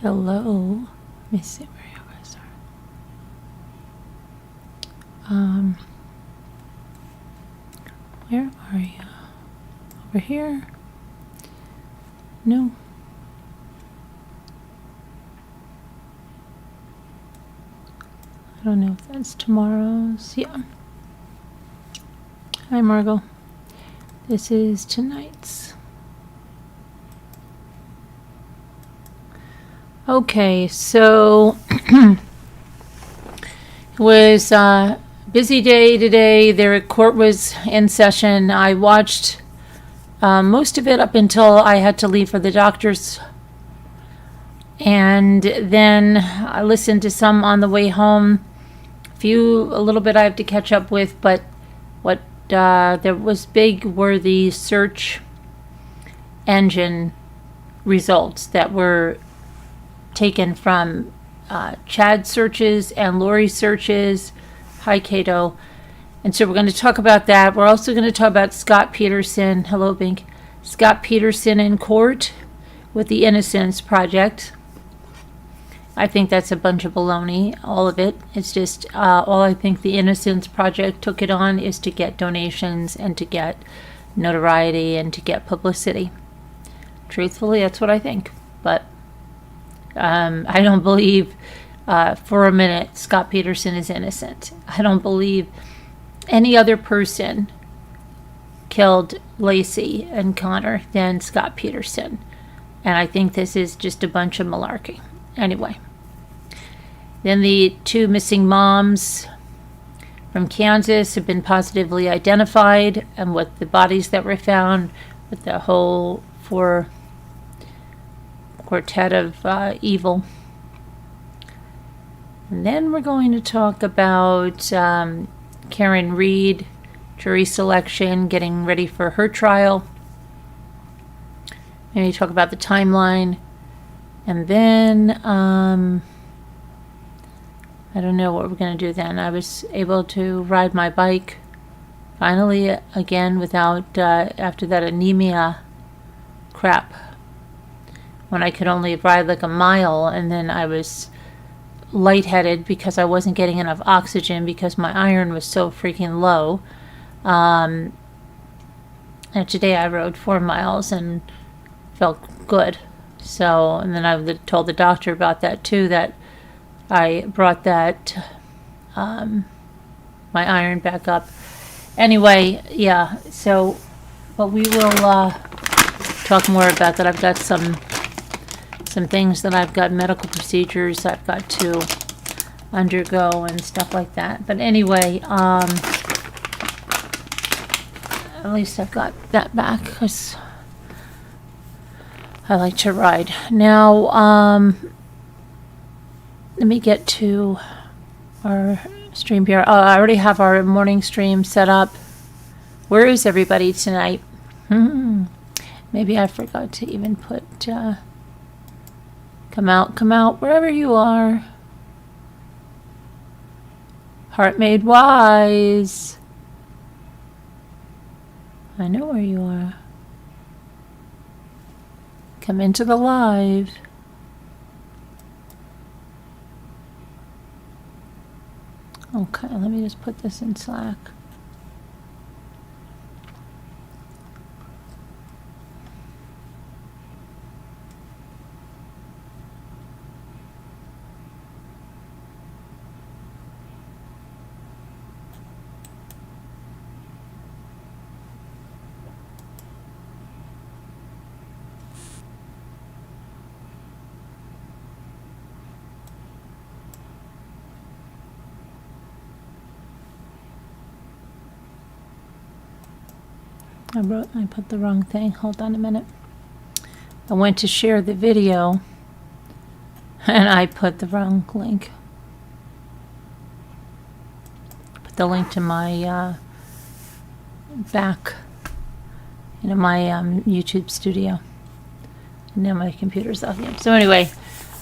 Hello. Let me see where you guys are. Where are you? Over here? No. I don't know if that's tomorrow's. Yeah. Hi, Margot. This is tonight's. Okay, so it was a busy day today. Their court was in session. I watched most of it up until I had to leave for the doctor's. And then I listened to some on the way home. A little bit I have to catch up with, but what there was big were the search engine results that were taken from Chad searches and Lori searches. Hi, Cato. And so we're going to talk about that. We're also going to talk about Scott Peterson. Hello, Bink. Scott Peterson in court with the Innocence Project. I think that's a bunch of baloney, all of it. It's just all I think the Innocence Project took it on is to get donations and to get notoriety and to get publicity. Truthfully, that's what I think. But I don't believe for a minute Scott Peterson is innocent. I don't believe any other person killed Lacey and Connor than Scott Peterson. And I think this is just a bunch of malarkey. Anyway, then the two missing moms from Kansas have been positively identified, and with the bodies that were found, with the whole quartet of evil. And then we're going to talk about Karen Reed, jury selection, getting ready for her trial. Maybe talk about the timeline. And then, I don't know what we're going to do then. I was able to ride my bike finally again without, after that anemia crap. When I could only ride like a mile, and then I was lightheaded because I wasn't getting enough oxygen because my iron was so freaking low. And today I rode 4 miles and felt good. So, and then I told the doctor about that too, that I brought that, my iron back up. Anyway, yeah, so, but we will talk more about that. I've got some things that I've got, medical procedures I've got to undergo and stuff like that. But anyway, at least I've got that back because I like to ride. Now, let me get to our stream here. I already have our morning stream set up. Where is everybody tonight? Maybe I forgot to even put, come out, wherever you are. Heart Made Wise. I know where you are. Come into the live. Okay, let me just put this in Slack. I put the wrong thing. Hold on a minute. I went to share the video and I put the wrong link. Put the link to my back, my YouTube studio. And now my computer's off. Yeah. So anyway,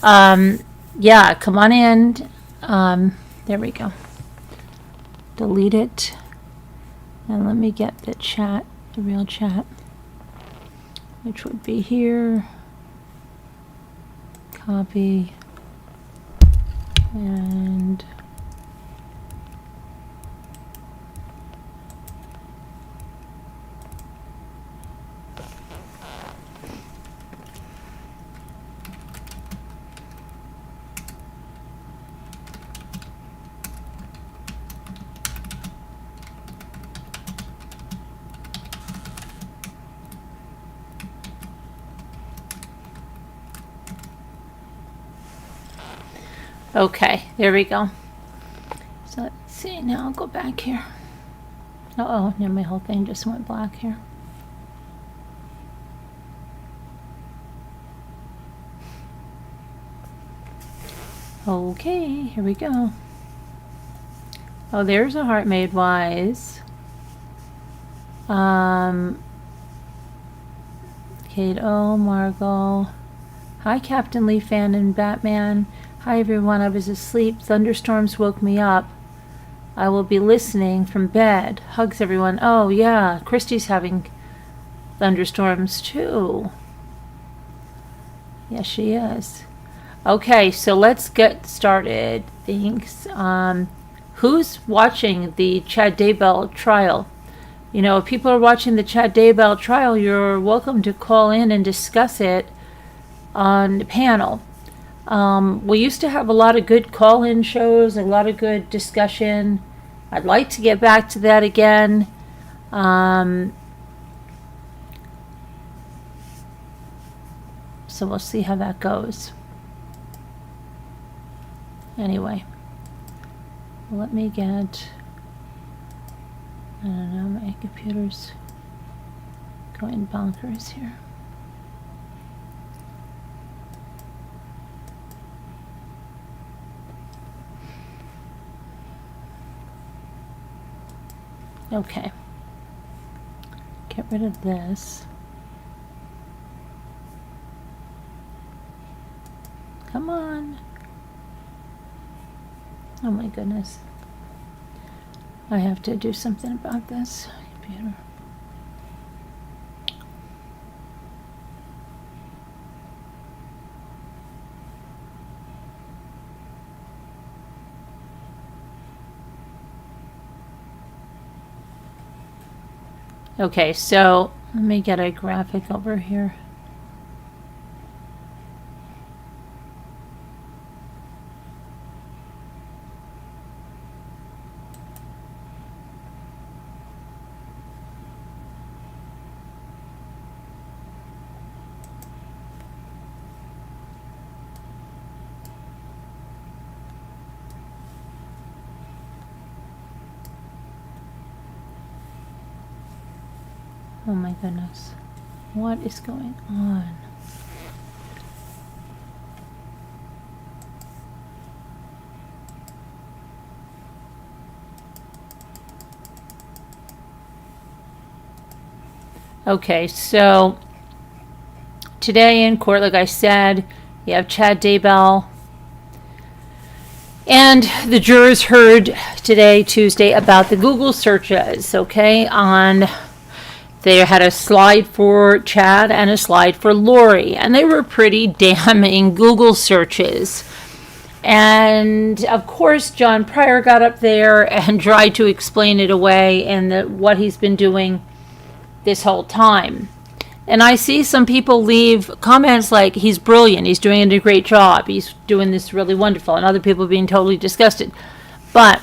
yeah, come on in. There we go. Delete it. And let me get the chat, the real chat, which would be here. Copy. And okay, there we go. So let's see, now I'll go back here. Uh-oh, now my whole thing just went black here. Okay, here we go. Oh, there's a heart made wise. Kate O, Margot. Hi, Captain Lee Fan and Batman. Hi, everyone. I was asleep. Thunderstorms woke me up. I will be listening from bed. Hugs, everyone. Oh, yeah. Christy's having thunderstorms, too. Yes, she is. Okay, so let's get started. Thanks. Who's watching the Chad Daybell trial? You know, if people are watching the Chad Daybell trial, you're welcome to call in and discuss it on the panel. We used to have a lot of good call-in shows, a lot of good discussion. I'd like to get back to that again. So we'll see how that goes. Anyway, let me get, I don't know, my computer's going bonkers here. Okay, get rid of this. Come on. Oh my goodness. I have to do something about this computer. Okay, so let me get a graphic over here. Oh my goodness. What is going on? Okay, so today in court, like I said, you have Chad Daybell. And the jurors heard today, Tuesday, about the Google searches, okay, they had a slide for Chad and a slide for Lori, and they were pretty damning Google searches. And of course, John Pryor got up there and tried to explain it away and what he's been doing this whole time. And I see some people leave comments like, he's brilliant, he's doing a great job, he's doing this really wonderful, and other people being totally disgusted. But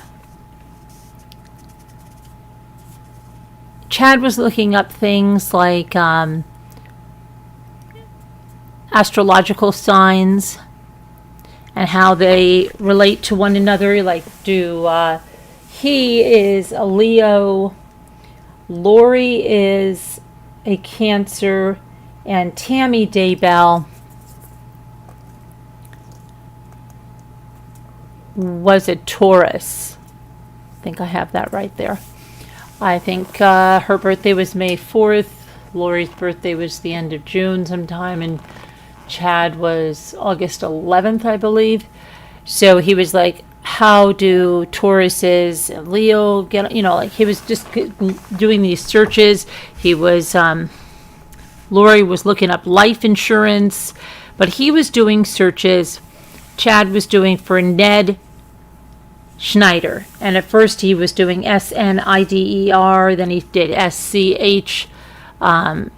Chad was looking up things like astrological signs and how they relate to one another. Like, he is a Leo, Lori is a Cancer, and Tammy Daybell was a Taurus. I think I have that right there. I think her birthday was May 4th. Lori's birthday was the end of June sometime, and Chad was August 11th, I believe. So he was like, how do Tauruses and Leo get, like he was just doing these searches. He was, Lori was looking up life insurance But he was doing searches, Chad was doing for Ned Schneider. And at first he was doing SNIDER, then he did SCH, NEIDER.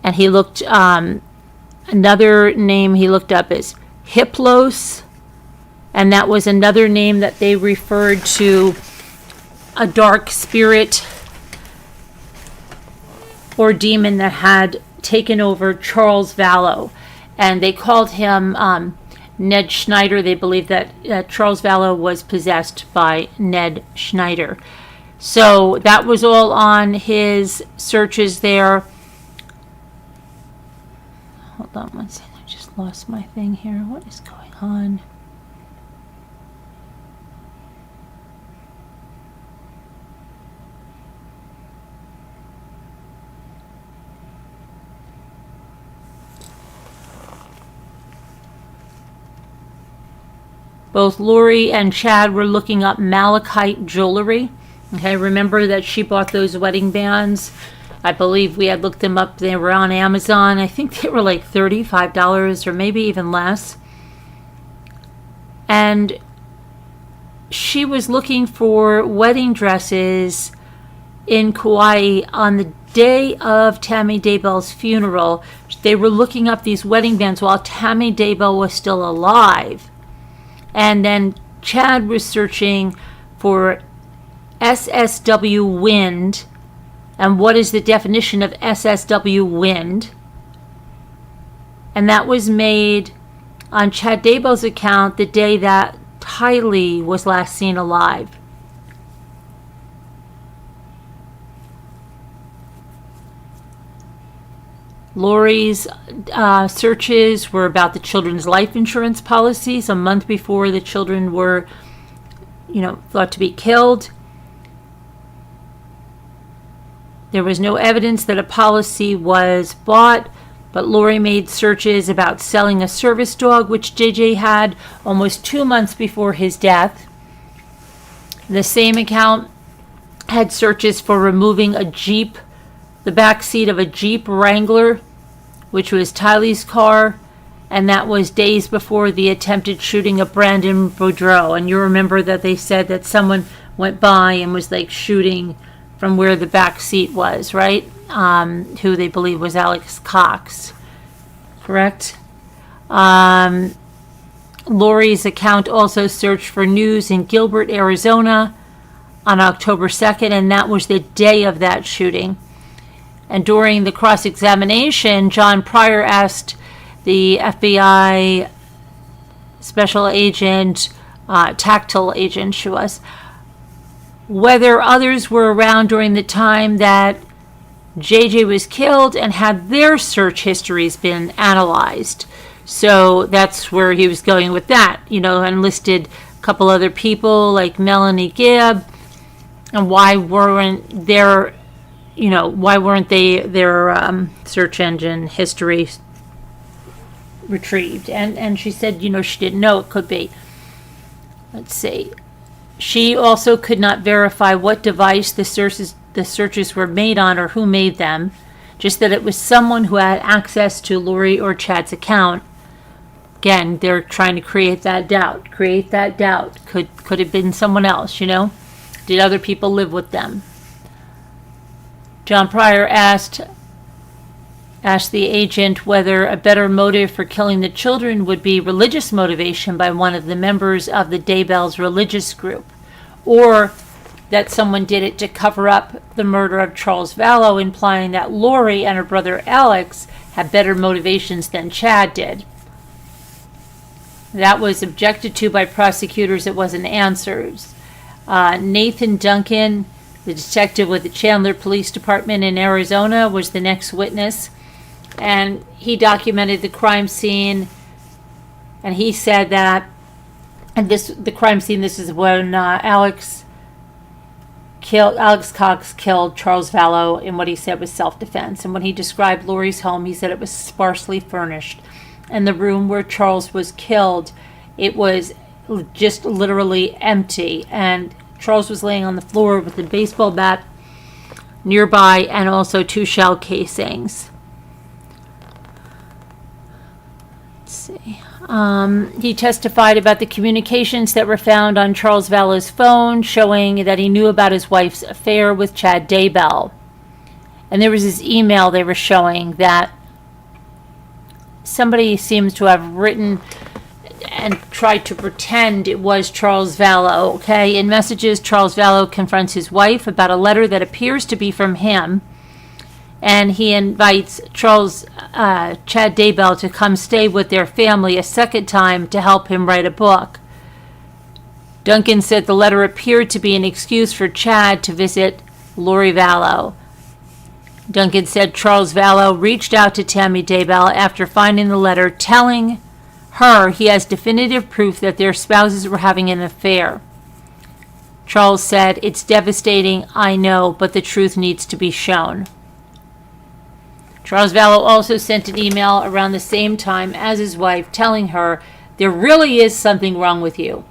And he looked, another name he looked up is Hiplos. And that was another name that they referred to a dark spirit or demon that had taken over Charles Vallow. And they called him Ned Schneider. They believed that Charles Vallow was possessed by Ned Schneider. So that was all on his searches there. Hold on one second. I just lost my thing here. What is going on? Both Lori and Chad were looking up malachite jewelry. Okay, remember that she bought those wedding bands. I believe we had looked them up. They were on Amazon. I think they were like $35 or maybe even less. And she was looking for wedding dresses in Kauai on the day of Tammy Daybell's funeral. They were looking up these wedding bands while Tammy Daybell was still alive. And then Chad was searching for SSW wind. And what is the definition of SSW wind? And that was made on Chad Daybell's account the day that Tylee was last seen alive. Lori's searches were about the children's life insurance policies a month before the children were, thought to be killed. There was no evidence that a policy was bought, but Lori made searches about selling a service dog, which JJ had almost 2 months before his death. The same account had searches for removing a Jeep, the back seat of a Jeep Wrangler, which was Tylee's car, and that was days before the attempted shooting of Brandon Boudreaux. And you remember that they said that someone went by and was like shooting from where the back seat was, right? Who they believe was Alex Cox, correct? Lori's account also searched for news in Gilbert, Arizona on October 2nd, and that was the day of that shooting. And during the cross-examination, John Pryor asked the FBI special agent, tactile agent she was, whether others were around during the time that JJ was killed and had their search histories been analyzed. So that's where he was going with that, and listed a couple other people like Melanie Gibb, and why weren't their search engine history retrieved? And she said, she didn't know it could be. Let's see. She also could not verify what device the searches were made on or who made them, just that it was someone who had access to Lori or Chad's account. Again, they're trying to create that doubt. Could have been someone else, Did other people live with them? John Pryor asked the agent whether a better motive for killing the children would be religious motivation by one of the members of the Daybell's religious group, or that someone did it to cover up the murder of Charles Vallow, implying that Lori and her brother Alex had better motivations than Chad did. That was objected to by prosecutors. It wasn't answered. Nathan Duncan, the detective with the Chandler Police Department in Arizona, was the next witness. And he documented the crime scene. And he said that, the crime scene, this is when Alex Cox killed Charles Vallow in what he said was self-defense. And when he described Lori's home, he said it was sparsely furnished. And the room where Charles was killed, it was just literally empty. And Charles was laying on the floor with a baseball bat nearby and also 2 shell casings. Let's see. He testified about the communications that were found on Charles Vallow's phone, showing that he knew about his wife's affair with Chad Daybell. And there was this email they were showing that somebody seems to have written and tried to pretend it was Charles Vallow. Okay, in messages, Charles Vallow confronts his wife about a letter that appears to be from him, and he invites Chad Daybell to come stay with their family a second time to help him write a book. Duncan said the letter appeared to be an excuse for Chad to visit Lori Vallow. Duncan said Charles Vallow reached out to Tammy Daybell after finding the letter, telling her he has definitive proof that their spouses were having an affair. Charles said, "It's devastating, I know, but the truth needs to be shown." Charles Vallow also sent an email around the same time as his wife, telling her, "There really is something wrong with you."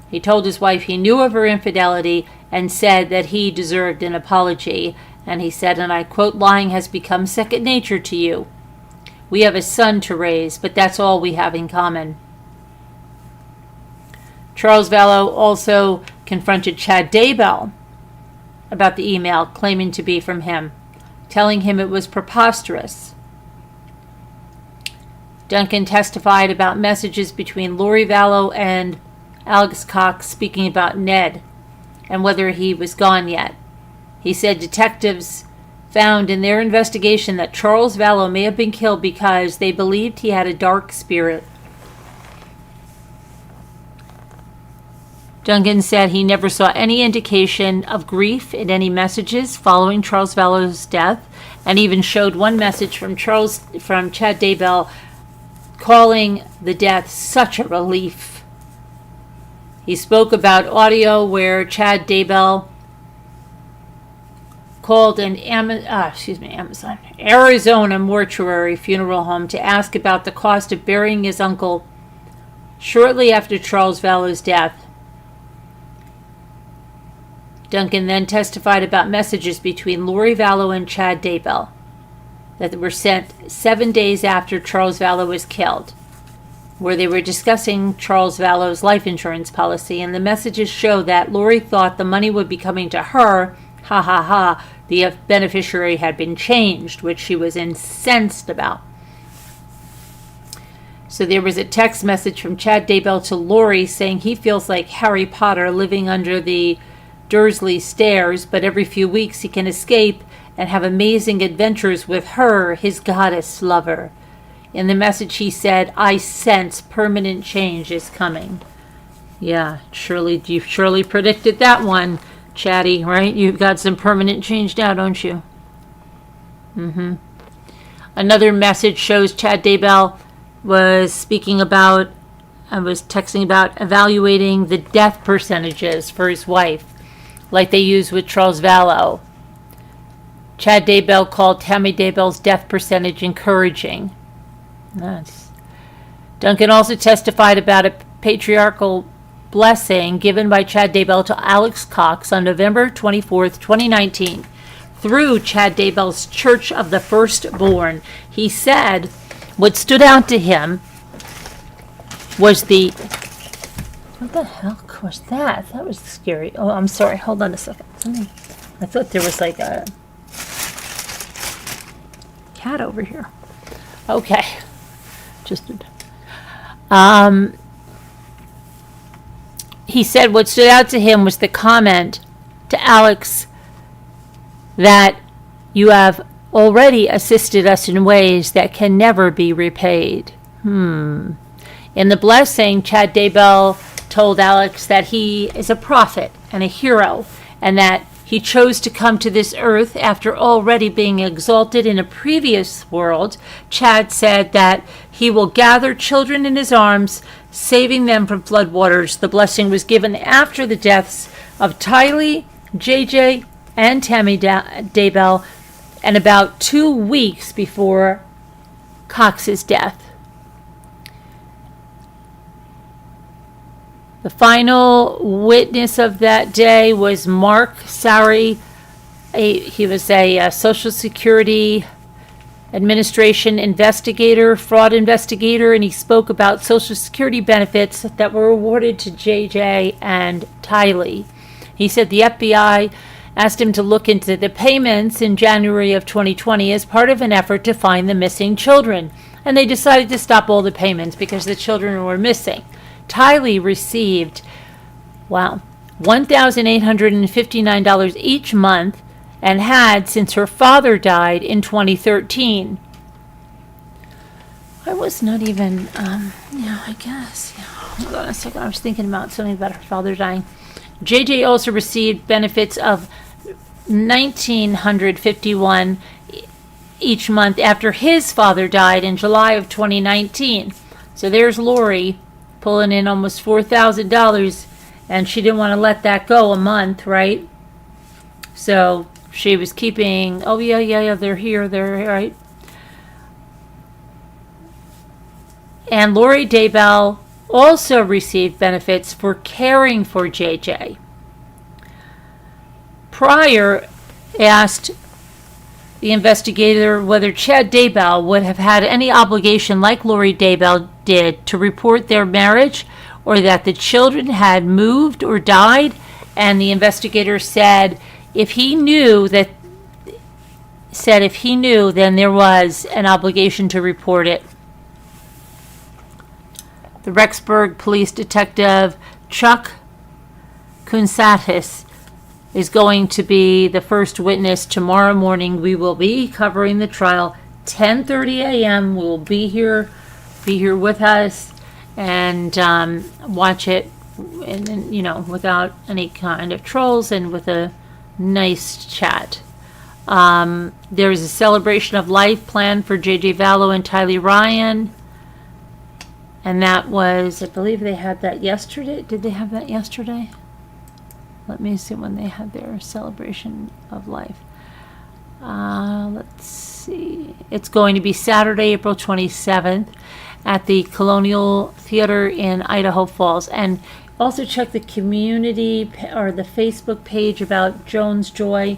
He told his wife he knew of her infidelity and said that he deserved an apology. And he said, and I quote, "Lying has become second nature to you. We have a son to raise, but that's all we have in common." Charles Vallow also confronted Chad Daybell about the email claiming to be from him, telling him it was preposterous. Duncan testified about messages between Lori Vallow and Alex Cox speaking about Ned and whether he was gone yet. He said detectives found in their investigation that Charles Vallow may have been killed because they believed he had a dark spirit. Duncan said he never saw any indication of grief in any messages following Charles Vallow's death, and even showed one message from Chad Daybell calling the death such a relief. He spoke about audio where Chad Daybell called an Arizona mortuary funeral home to ask about the cost of burying his uncle shortly after Charles Vallow's death. Duncan then testified about messages between Lori Vallow and Chad Daybell that were sent 7 days after Charles Vallow was killed, where they were discussing Charles Vallow's life insurance policy, and the messages show that Lori thought the money would be coming to her. Ha ha ha, the beneficiary had been changed, which she was incensed about. So there was a text message from Chad Daybell to Lori saying he feels like Harry Potter living under the Dursley stairs, but every few weeks he can escape and have amazing adventures with her, his goddess lover. In the message he said, "I sense permanent change is coming." Yeah, you surely predicted that one, Chatty, right? You've got some permanent change now, don't you? Another message shows Chad Daybell was texting about evaluating the death percentages for his wife, like they use with Charles Vallow. Chad Daybell called Tammy Daybell's death percentage encouraging. Nice. Duncan also testified about a patriarchal blessing given by Chad Daybell to Alex Cox on November 24th, 2019, through Chad Daybell's Church of the Firstborn. He said what stood out to him was what the hell was that? That was scary. Oh, I'm sorry. Hold on a second. I thought there was like a cat over here. Okay. He said what stood out to him was the comment to Alex that you have already assisted us in ways that can never be repaid. In the blessing, Chad Daybell told Alex that he is a prophet and a hero, and that he chose to come to this earth after already being exalted in a previous world. Chad said that he will gather children in his arms, saving them from floodwaters. The blessing was given after the deaths of Tylee, JJ, and Tammy Daybell, and about 2 weeks before Cox's death. The final witness of that day was Mark Sari He was a Social Security Administration investigator, fraud investigator, and he spoke about Social Security benefits that were awarded to JJ and Tylee. He said the FBI asked him to look into the payments in January of 2020 as part of an effort to find the missing children, and they decided to stop all the payments because the children were missing. Tylee received, $1,859 each month, and had since her father died in 2013. I was not even, I guess. Yeah. Hold on a second. I was thinking about something about her father dying. JJ also received benefits of $1,951 each month after his father died in July of 2019. So there's Lori pulling in almost $4,000, and she didn't want to let that go a month, right? So she was keeping, they're here, right? And Lori Daybell also received benefits for caring for JJ. Pryor asked the investigator whether Chad Daybell would have had any obligation like Lori Daybell did to report their marriage, or that the children had moved or died, and the investigator said if he knew, then there was an obligation to report it. The Rexburg police detective Chuck Kunsatis is going to be the first witness tomorrow morning. We will be covering the trial 10:30 a.m. We will be here with us and watch it, and without any kind of trolls and with a nice chat. There is a celebration of life planned for JJ Vallow and Tylee Ryan, and that was, I believe they had that yesterday. Did they have that yesterday? Let me see when they had their celebration of life. Let's see. It's going to be Saturday, April 27th at the Colonial Theater in Idaho Falls. And also check the community or the Facebook page about Jones Joy.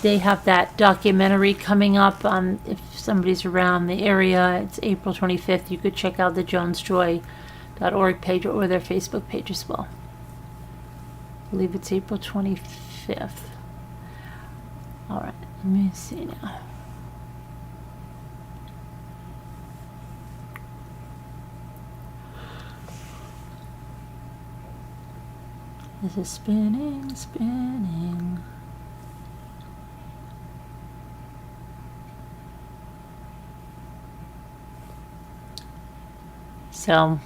They have that documentary coming up. If somebody's around the area, it's April 25th. You could check out the jonesjoy.org page or their Facebook page as well. I believe it's April 25th. All right, let me see now. This is spinning. So,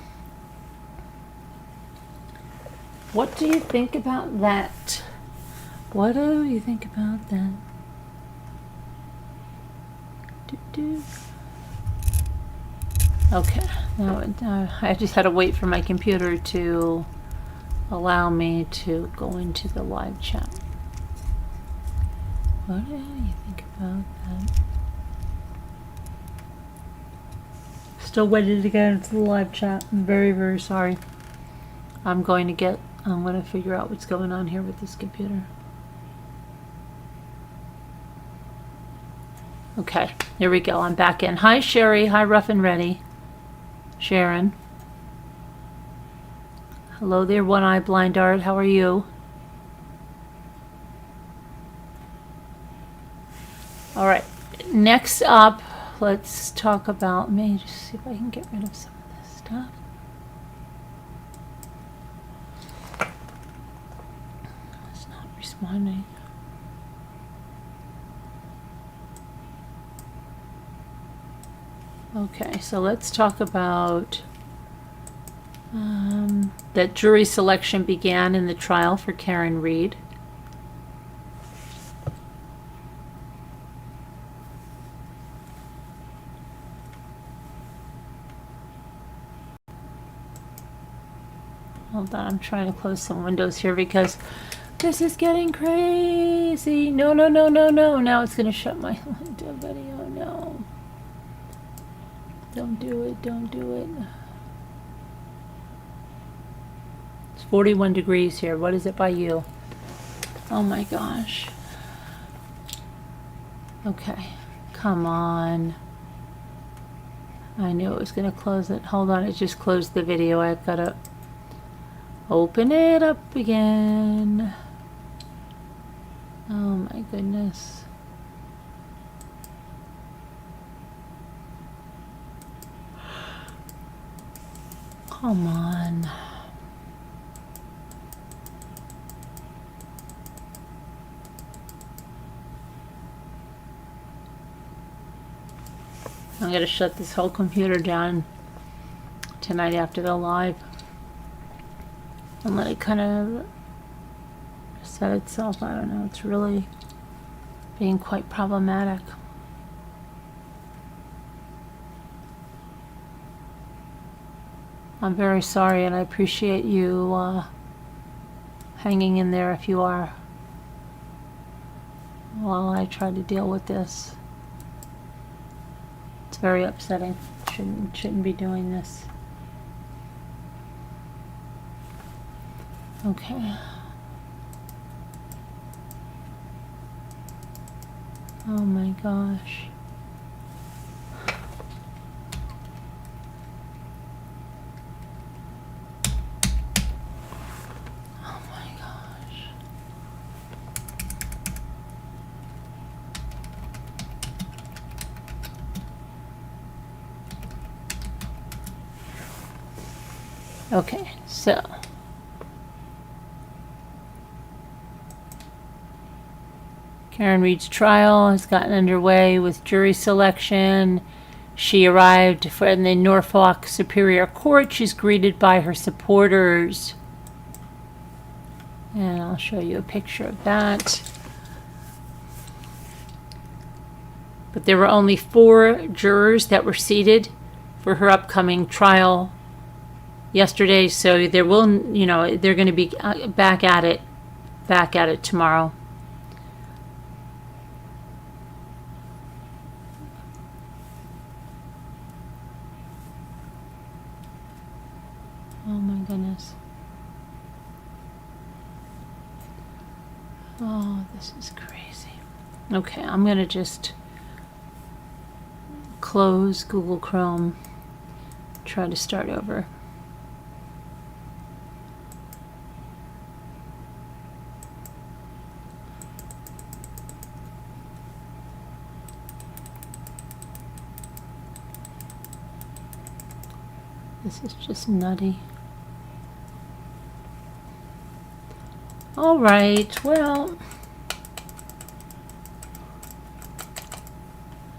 what do you think about that? What do you think about that? Okay, now I just had to wait for my computer to allow me to go into the live chat. What do you think about that? Still waiting to get into the live chat. I'm very, very sorry. I'm going to figure out what's going on here with this computer. Okay, here we go. I'm back in. Hi, Sherry. Hi, Rough and Ready. Sharon. Hello there, One-Eye Blind Dart. How are you? All right. Next up, let's talk about, let me just see if I can get rid of some of this stuff. It's not responding. Okay, so let's talk about that jury selection began in the trial for Karen Reed. Hold on, I'm trying to close some windows here because this is getting crazy. No. Now it's going to shut my video. No. Don't do it. It's 41 degrees here. What is it by you? Oh my gosh. Okay, come on. I knew it was going to close it. Hold on, it just closed the video. I've got to open it up again. Oh my goodness. Come on. I'm going to shut this whole computer down tonight after the live and let it kind of set itself. I don't know. It's really being quite problematic. I'm very sorry, and I appreciate you hanging in there if you are, while I try to deal with this. It's very upsetting. Shouldn't be doing this. Okay. Oh my gosh. Oh my gosh. Okay, so Karen Reed's trial has gotten underway with jury selection. She arrived in the Norfolk Superior Court. She's greeted by her supporters. And I'll show you a picture of that. But there were only 4 jurors that were seated for her upcoming trial yesterday, so there will, they're going to be back at it tomorrow. Oh my goodness. Oh, this is crazy. Okay, I'm going to just close Google Chrome, try to start over. This is just nutty. All right, well,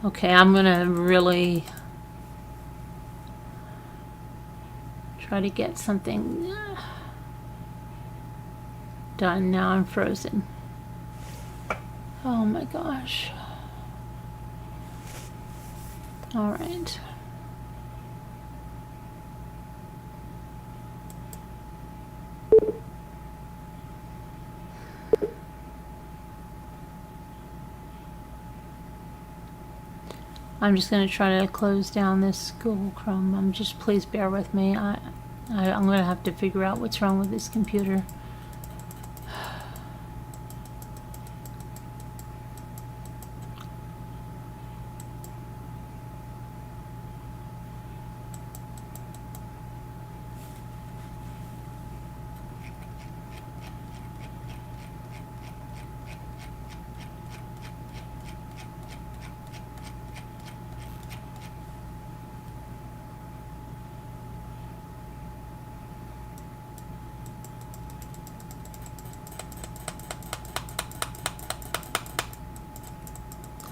okay, I'm gonna really try to get something done. Now I'm frozen. Oh my gosh. All right. I'm just going to try to close down this Google Chrome. Please bear with me. I'm going to have to figure out what's wrong with this computer.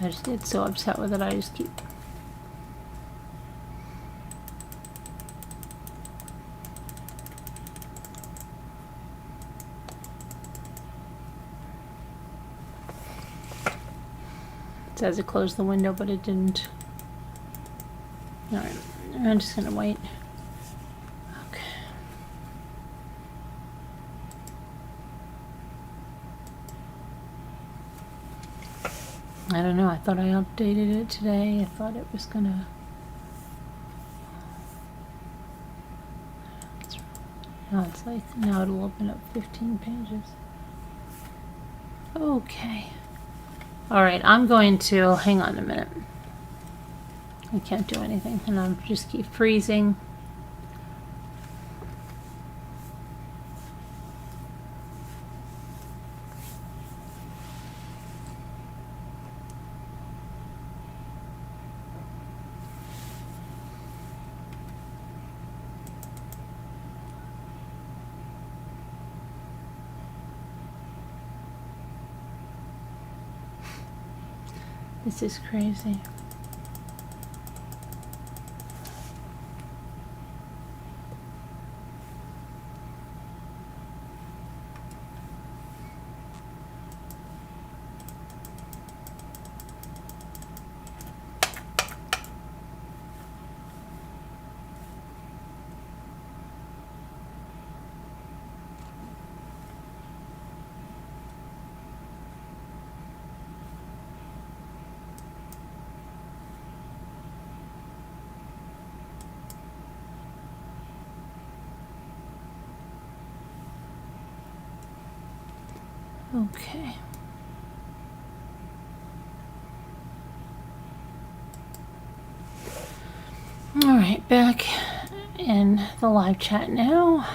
I just get so upset with it, I just keep... It says it closed the window, but it didn't. Alright, I'm just gonna wait. Okay. I don't know, I thought I updated it today. I thought it was gonna... Now it's like, now it'll open up 15 pages. Okay. All right, I'm going to, hang on a minute. I can't do anything, and I'll just keep freezing. This is crazy. Okay. All right, back in the live chat now.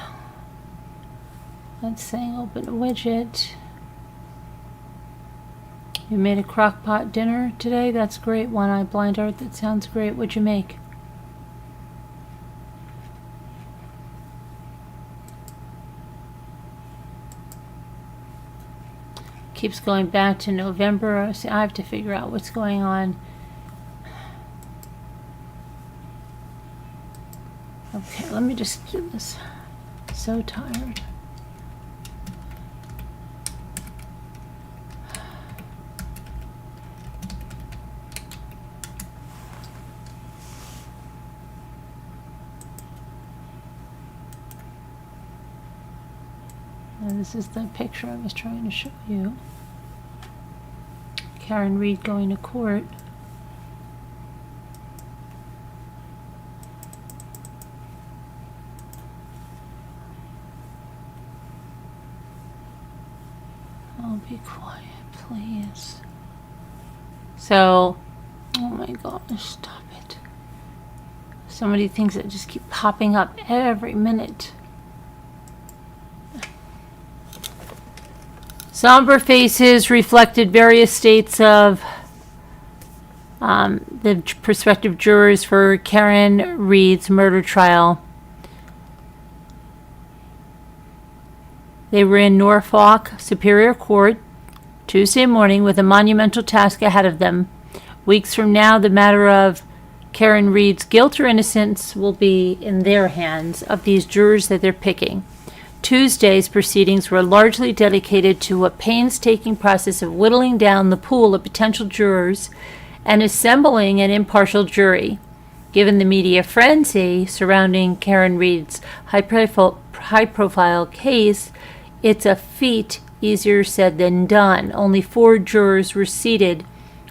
Let's say open a widget. You made a crock pot dinner today? That's great. One-eye blind art. That sounds great. What'd you make? Keeps going back to November. So I have to figure out what's going on. Okay, let me just do this. So tired. And this is the picture I was trying to show you. Karen Reed going to court. Oh, be quiet, please. So, oh my gosh, stop it. So many things that just keep popping up every minute. Somber faces reflected various states of the prospective jurors for Karen Reed's murder trial. They were in Norfolk Superior Court Tuesday morning with a monumental task ahead of them. Weeks from now, the matter of Karen Reed's guilt or innocence will be in their hands, of these jurors that they're picking. Tuesday's proceedings were largely dedicated to a painstaking process of whittling down the pool of potential jurors and assembling an impartial jury. Given the media frenzy surrounding Karen Reed's high-profile case, it's a feat easier said than done. Only 4 jurors were seated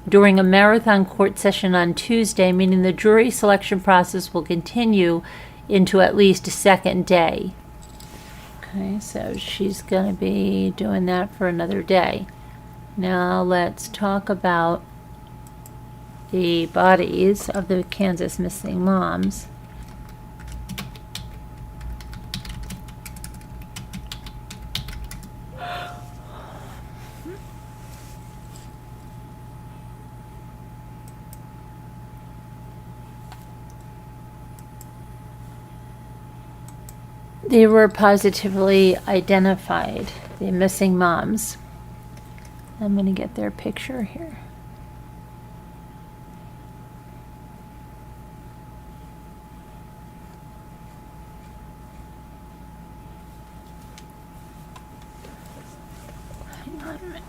during a marathon court session on Tuesday, meaning the jury selection process will continue into at least a second day. Okay, so she's going to be doing that for another day. Now let's talk about the bodies of the Kansas missing moms. They were positively identified, the missing moms. I'm going to get their picture here. Hang on a minute.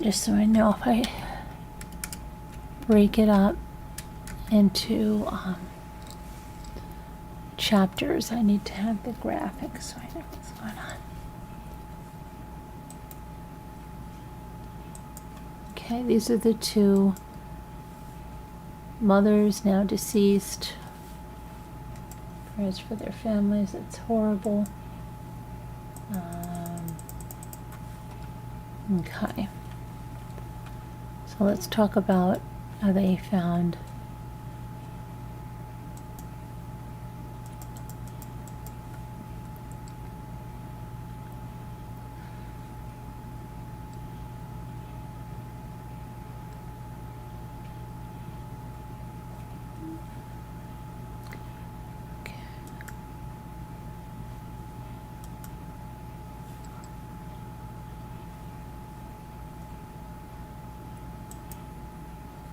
Just so I know if I break it up into chapters, I need to have the graphics so I know what's going on. Okay, these are the 2 mothers now deceased. Prayers for their families. It's horrible. Okay. So let's talk about how they found.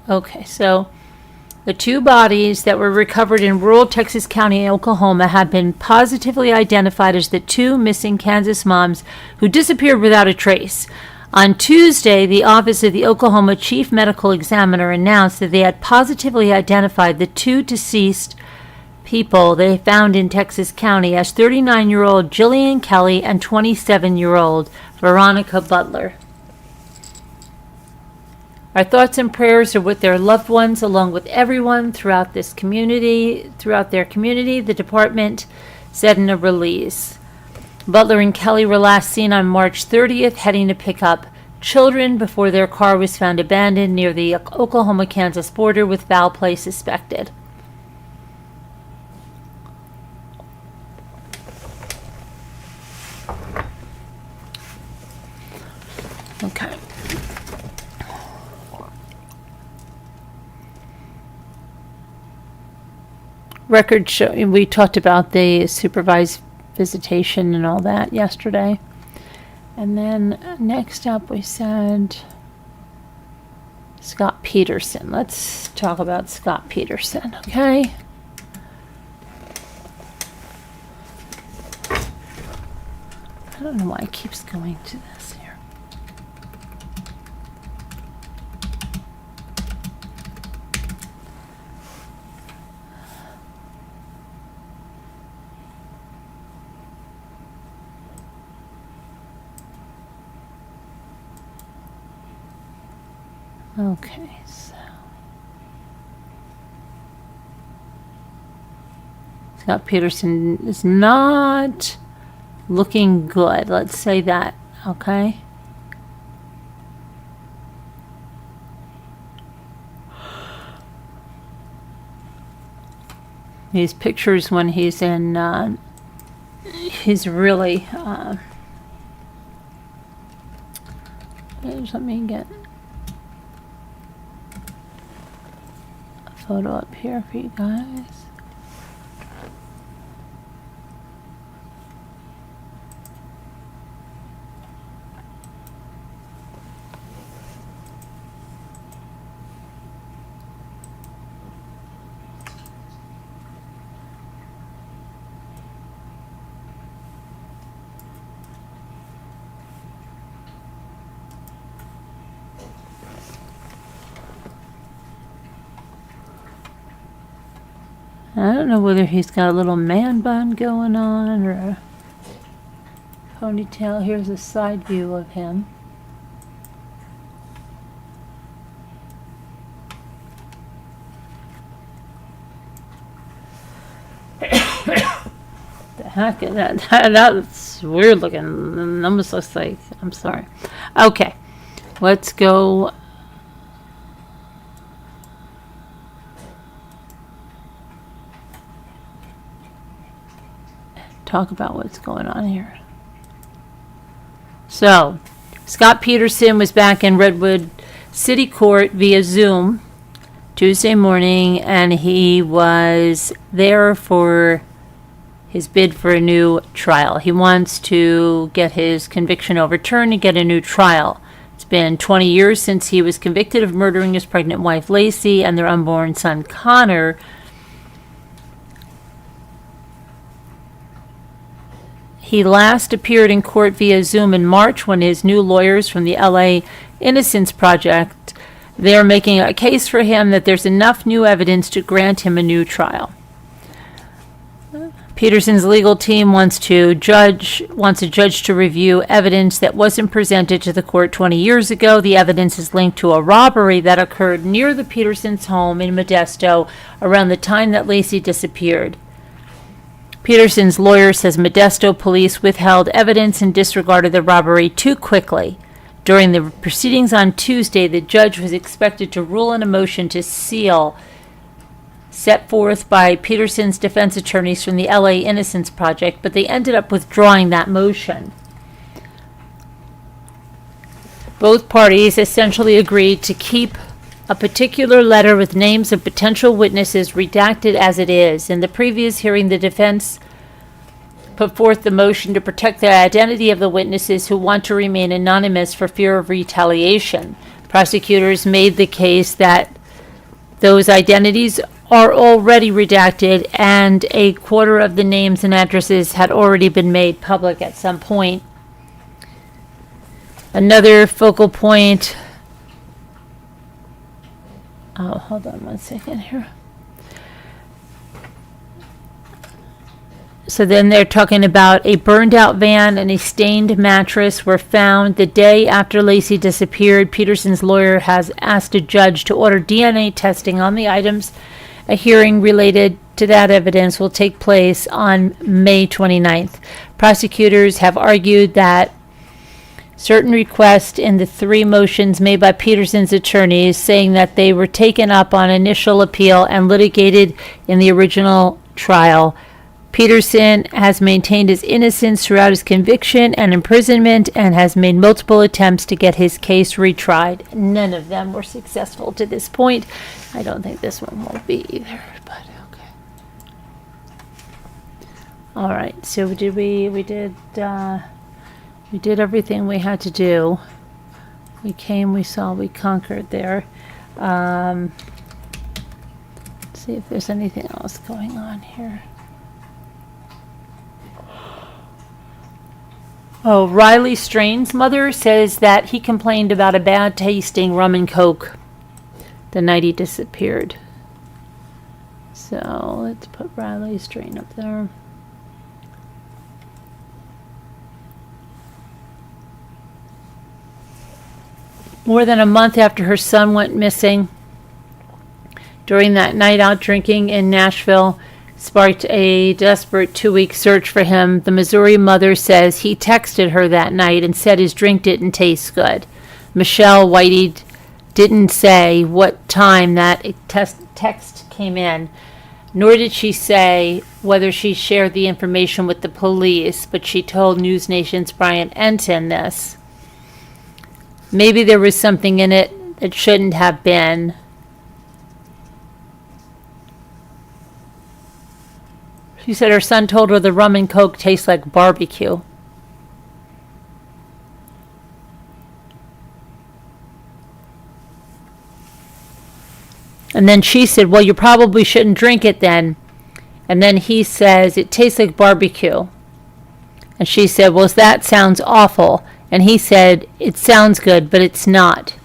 Okay, so the two bodies that were recovered in rural Texas County, Oklahoma, have been positively identified as the two missing Kansas moms who disappeared without a trace. On Tuesday, the Office of the Oklahoma Chief Medical Examiner announced that they had positively identified the two deceased people they found in Texas County as 39-year-old Jillian Kelly and 27-year-old Veronica Butler. Our thoughts and prayers are with their loved ones, along with everyone throughout their community, the department said in a release. Butler and Kelly were last seen on March 30th heading to pick up children before their car was found abandoned near the Oklahoma-Kansas border with foul play suspected. Okay. Record show. We talked about the supervised visitation and all that yesterday. And then next up we said Scott Peterson. Let's talk about Scott Peterson, okay? I don't know why it keeps going to this here. Okay, so Scott Peterson is not looking good. Let's say that, okay? These pictures when he's in, he's really, let me get photo up here for you guys. I don't know whether he's got a little man bun going on or a ponytail. Here's a side view of him. The heck is that? That's weird looking. It almost looks like, I'm sorry. Okay, let's go. Talk about what's going on here. So, Scott Peterson was back in Redwood City Court via Zoom Tuesday morning, and he was there for his bid for a new trial. He wants to get his conviction overturned and get a new trial. It's been 20 years since he was convicted of murdering his pregnant wife Lacey and their unborn son Connor. He last appeared in court via Zoom in March when his new lawyers from the LA Innocence Project, they're making a case for him that there's enough new evidence to grant him a new trial. Peterson's legal team wants a judge to review evidence that wasn't presented to the court 20 years ago. The evidence is linked to a robbery that occurred near the Petersons' home in Modesto around the time that Lacey disappeared. Peterson's lawyer says Modesto police withheld evidence and disregarded the robbery too quickly. During the proceedings on Tuesday, the judge was expected to rule on a motion to seal set forth by Peterson's defense attorneys from the LA Innocence Project, but they ended up withdrawing that motion. Both parties essentially agreed to keep a particular letter with names of potential witnesses redacted as it is. In the previous hearing, the defense put forth the motion to protect the identity of the witnesses who want to remain anonymous for fear of retaliation. Prosecutors made the case that those identities are already redacted and a quarter of the names and addresses had already been made public at some point. Another focal point. Oh, hold on one second here. So then they're talking about a burned out van and a stained mattress were found the day after Lacey disappeared. Peterson's lawyer has asked a judge to order DNA testing on the items. A hearing related to that evidence will take place on May 29th. Prosecutors have argued that certain requests in the three motions made by Peterson's attorneys, saying that they were taken up on initial appeal and litigated in the original trial. Peterson has maintained his innocence throughout his conviction and imprisonment and has made multiple attempts to get his case retried. None of them were successful to this point. I don't think this one will be either, but okay. All right, so we did everything we had to do. We came, we saw, we conquered there. Let's see if there's anything else going on here. Oh, Riley Strain's mother says that he complained about a bad tasting rum and coke the night he disappeared. So let's put Riley Strain up there. More than a month after her son went missing, during that night out drinking in Nashville, sparked a desperate 2-week search for him. The Missouri mother says he texted her that night and said his drink didn't taste good. Michelle Whitey didn't say what time that text came in, nor did she say whether she shared the information with the police, but she told News Nation's Brian Enton this. Maybe there was something in it that shouldn't have been. She said her son told her the rum and coke tastes like barbecue. And then she said, well, you probably shouldn't drink it then. And then he says, it tastes like barbecue. And she said, well, that sounds awful. And he said, it sounds good, but it's not.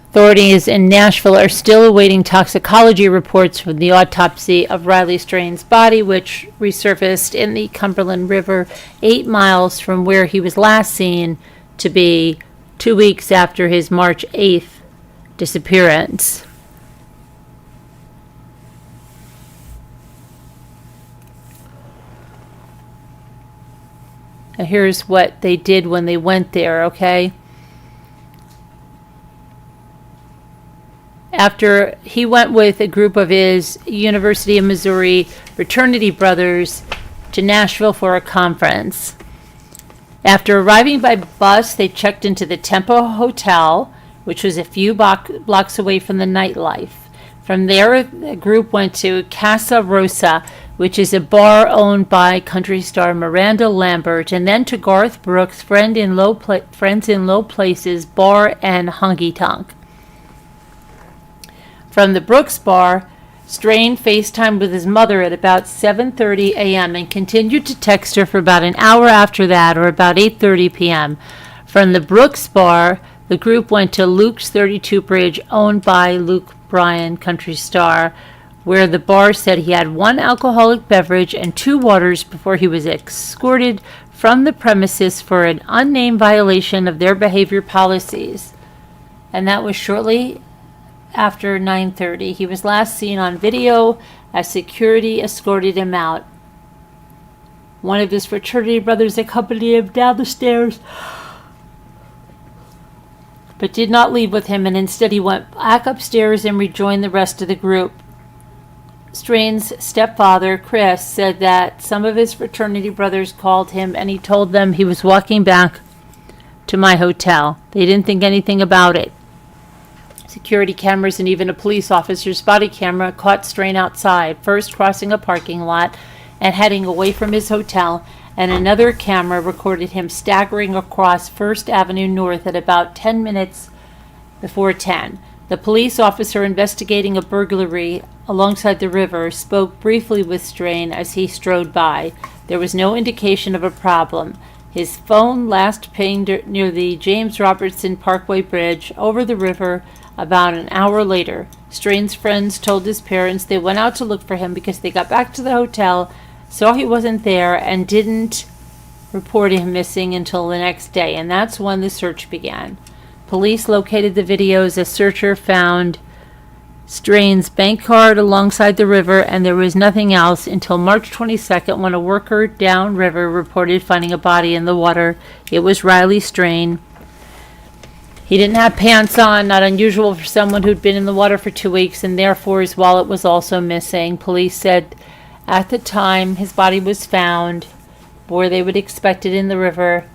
Authorities in Nashville are still awaiting toxicology reports from the autopsy of Riley Strain's body, which resurfaced in the Cumberland River 8 miles from where he was last seen to be 2 weeks after his March 8th disappearance. Now here's what they did when they went there, okay? After he went with a group of his University of Missouri fraternity brothers to Nashville for a conference. After arriving by bus, they checked into the Tempo Hotel, which was a few blocks away from the nightlife. From there, the group went to Casa Rosa, which is a bar owned by country star Miranda Lambert, and then to Garth Brooks' Friends in Low Places bar and honky tonk. From the Brooks bar, Strain FaceTimed with his mother at about 7:30 a.m. and continued to text her for about an hour after that, or about 8:30 p.m. From the Brooks bar, the group went to Luke's 32 Bridge, owned by Luke Bryan, country star, where the bar said he had 1 alcoholic beverage and 2 waters before he was escorted from the premises for an unnamed violation of their behavior policies. And that was shortly after 9:30. He was last seen on video as security escorted him out. One of his fraternity brothers accompanied him down the stairs, but did not leave with him, and instead he went back upstairs and rejoined the rest of the group. Strain's stepfather, Chris, said that some of his fraternity brothers called him and he told them he was walking back to my hotel. They didn't think anything about it. Security cameras and even a police officer's body camera caught Strain outside, first crossing a parking lot and heading away from his hotel, and another camera recorded him staggering across First Avenue North at about 10 minutes before 10. The police officer investigating a burglary alongside the river spoke briefly with Strain as he strode by. There was no indication of a problem. His phone last pinged near the James Robertson Parkway Bridge over the river about an hour later. Strain's friends told his parents they went out to look for him because they got back to the hotel, saw he wasn't there, and didn't report him missing until the next day, and that's when the search began. Police located the videos. A searcher found Strain's bank card alongside the river, and there was nothing else until March 22nd when a worker downriver reported finding a body in the water. It was Riley Strain. He didn't have pants on, not unusual for someone who'd been in the water for 2 weeks, and therefore his wallet was also missing. Police said at the time his body was found where they would expect it in the river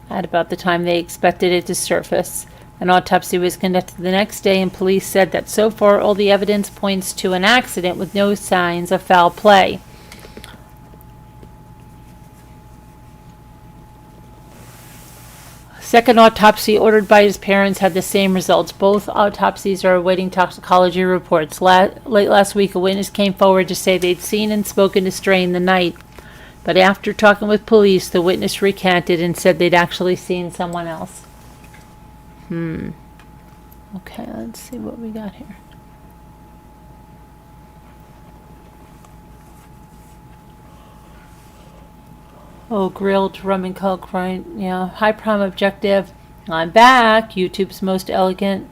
at about the time they expected it to surface. An autopsy was conducted the next day, and police said that so far all the evidence points to an accident with no signs of foul play. Second autopsy ordered by his parents had the same results. Both autopsies are awaiting toxicology reports. Late last week, a witness came forward to say they'd seen and spoken to Strain the night, but after talking with police, the witness recanted and said they'd actually seen someone else. Okay, let's see what we got here. Oh, grilled rum and coke, right? Yeah, high prime objective. I'm back. YouTube's most eloquent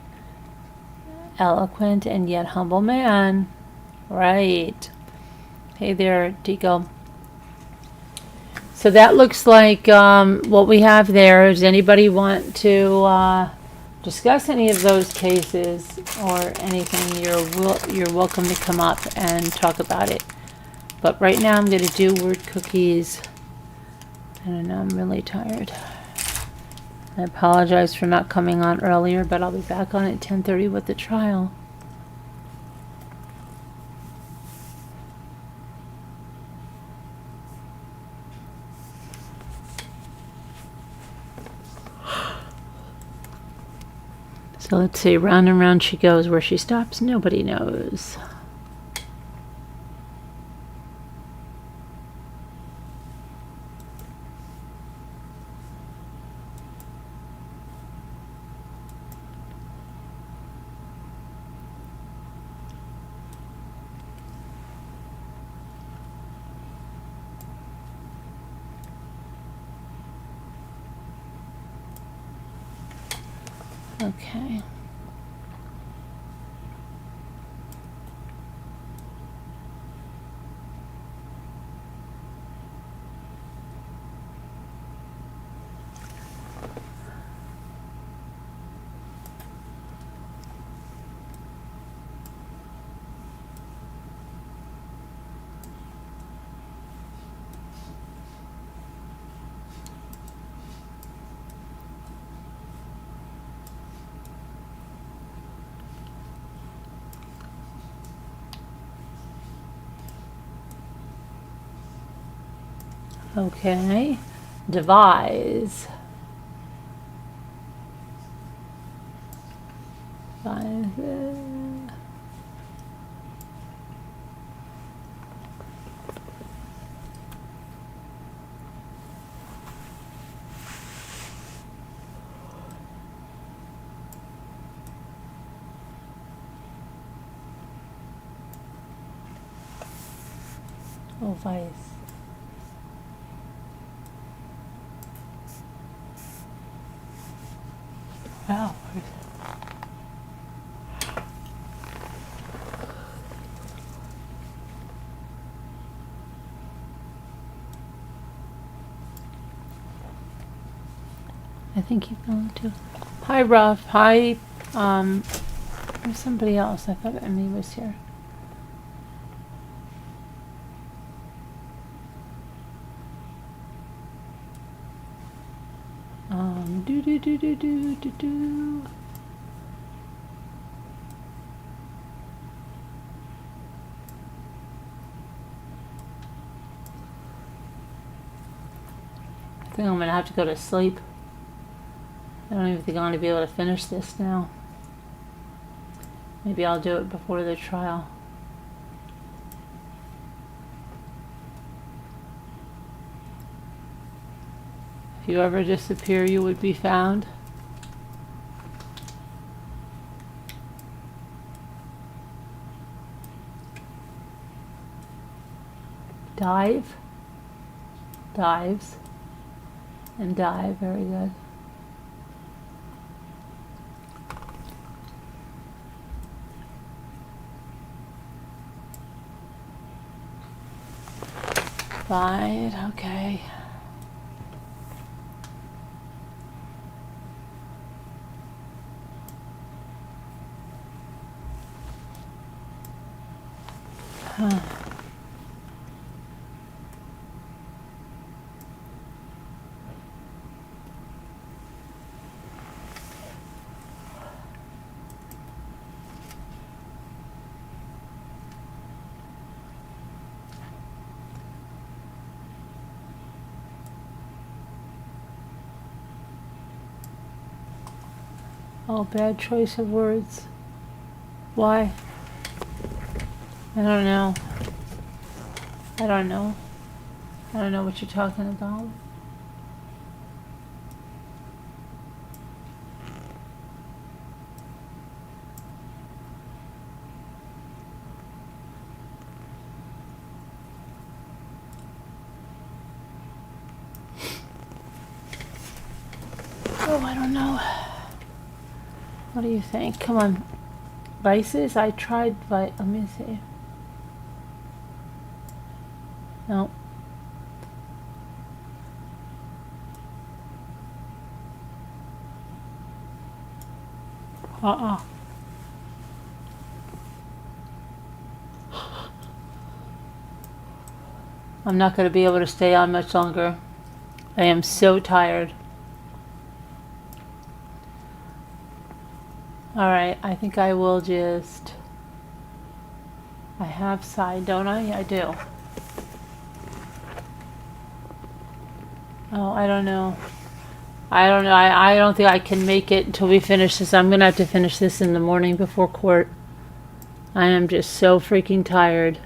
and yet humble man. Right. Hey there, Tico. So that looks like what we have there. Does anybody want to discuss any of those cases or anything? You're welcome to come up and talk about it. But right now I'm going to do word cookies. I don't know, I'm really tired. I apologize for not coming on earlier, but I'll be back on at 10:30 with the trial. So let's see, round and round she goes. Where she stops, nobody knows. Okay. Okay, devise. Oh, vice. Wow. I think he's going to. Hi, Ruff. Hi, there's somebody else. I thought Emily was here. Do do do do do do do. I think I'm gonna have to go to sleep. I don't even think I'm gonna be able to finish this now. Maybe I'll do it before the trial. If you ever disappear, you would be found. Dive, dives, and dive. Very good. Right, okay. Huh. Oh, bad choice of words. Why? I don't know. I don't know. I don't know what you're talking about. Oh, I don't know. What do you think? Come on. Vices? I tried, but let me see. No. I'm not going to be able to stay on much longer. I am so tired. Alright, I think I will just... I have side, don't I? I do. Oh, I don't know. I don't know. I don't think I can make it until we finish this. I'm going to have to finish this in the morning before court. I am just so freaking tired.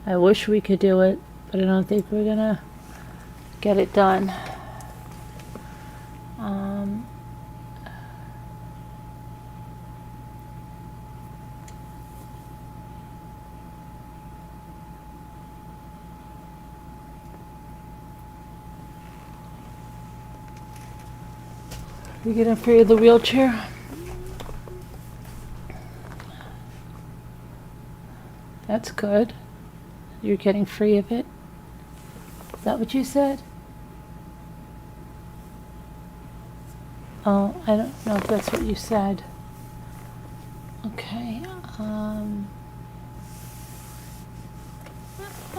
I wish we could do it, but I don't think we're going to get it done. You getting free of the wheelchair? That's good. You're getting free of it? Is that what you said? Oh, I don't know if that's what you said. Okay.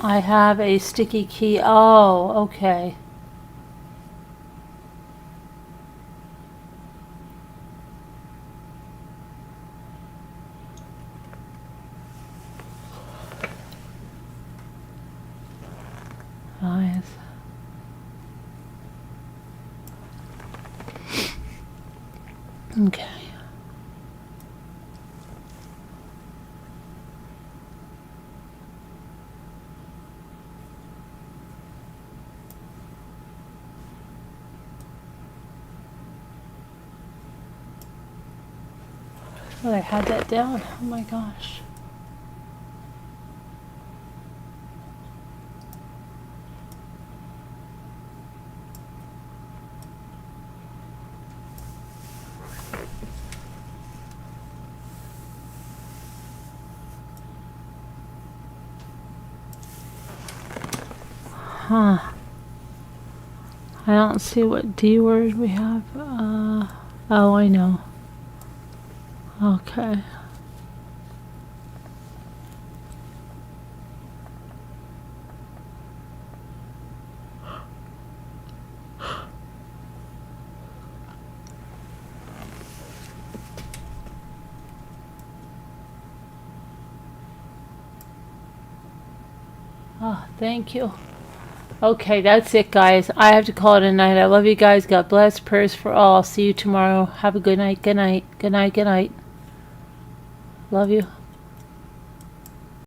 I have a sticky key. Oh, okay. Eyes. Okay. Well, I had that down. Oh my gosh. Huh. I don't see what D word we have. Oh, I know. Okay. Oh, thank you. Okay, that's it, guys. I have to call it a night. I love you guys. God bless. Prayers for all. See you tomorrow. Have a good night. Good night. Good night. Good night. Love you.